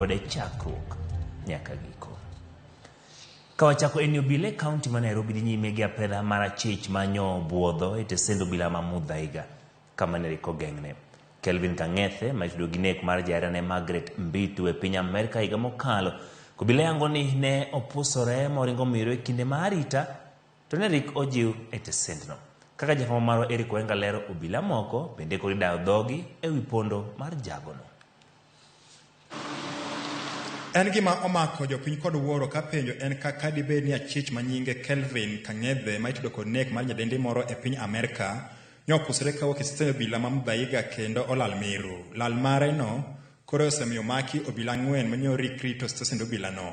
kode chakruok nyaka giko. Kawachako en obila kaunti ma Nairobi dhi nyime gi apedha mar achich manyo buodho e tesend obila ma Muthaiga kama ne riko geng'ne. Kelvin Kang'ethe ma itudo gi nek mar jaherane Margaret Mbitu e piny Amerika higa mokalo, obila yango ni ne opusore moringo miro e kinde ma arita to ne rik ojiw e tesendno. Kaka jafamo marwa Eric Wenga lero, obila moko bende kod dayo dhogi e wi pondo mar jagono. En gima omako jopiny kod wuoro ka penjo en kaka dibed ni achich manyinge Kelvin Kang'ethe ma itudo kod nek mar nyadendi moro e piny Amerika nyopusore kawuok e stesend obila ma Muthaiga kendo olal miru. Lal mare no koro osemiyo maki obila 4 manyo rito stesend obila no.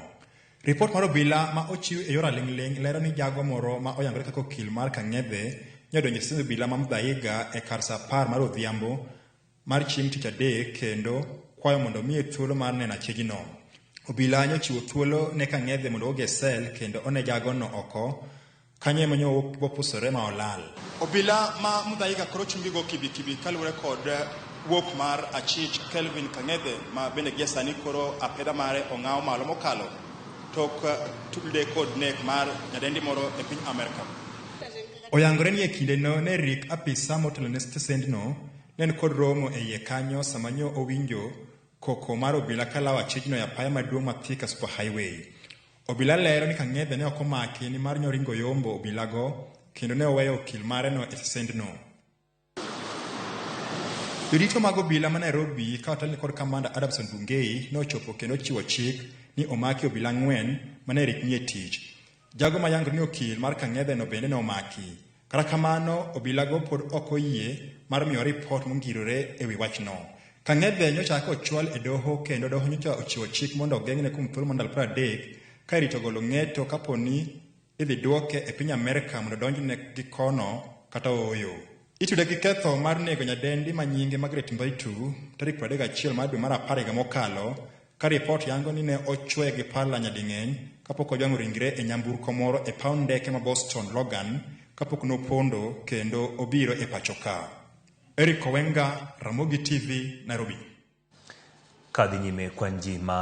Ripot mar obila ma ochiw e yor aling'ling lero ni jago moro ma oyangore kaka okil mar Kang'ethe nyodonjo e stesend obila ma Muthaiga e kar sa 10 mar odhiambo mar chieng' tich adek kendo kwayo mondo miye thuolo mar neno achijno. Obila nyochiwo thuolo ne Kang'ethe mondo oge sel kendo one jagono oko kanye manyo opusore ma olal. Obila ma Muthaiga koro chungi go kibikibi kaluwore kod wuok mar achich Kelvin Kang'ethe ma bende gie sani koro apedha mare ong'aw malo mokalo tok tude kod nek mar nyadendi moro e piny Amerika. Oyangore ni e kindeno ne rik apisa motelo ne stesendno ne kod romo e iye kanyo sama nyo owinjo koko mar obila kalawo achijno e apaya maduong' ma Thika Super Highway. Obila lero ni Kang'ethe ne ok omaki ni mar nyoringo yombo obilago kendo ne oweyo okil mare no e stesendno. Jodito mag obila ma Nairobi ka otelne kod kamanda Adamson Bungei ne ochopo kendo chiwo chik ni omaki obila 4 mane rik nie tich. Jago ma yango ni okil mar Kang'ethe no bende ne omaki. Kata kamano obilago pod ok oyie mar miyo ripot mongirore e wi wachno. Kang'ethe nyochako ochwal e doho kendo doho nyocha ochiwo chik mondo ogeng'ne kuom thuolo mandalo 30 ka irito golo ng'eto kaponi idhi duoke e piny Amerika mondo donjne gi kono kata oyo. Itude gi ketho mar nego nyadendi manyinge Margaret Mbitu tarik 31 mar dwe mar 10 higa mokalo ka ripot yango ni ne ochwe gi pala nyading'eny kapok ojwang'o ringre e nyamburko moro e paw ndeke ma Boston Logan kapok nopondo kendo obiro e pacho ka. Eric Wenga, Ramogi TV, Nairobi. Kadhi nyime kwan ji ma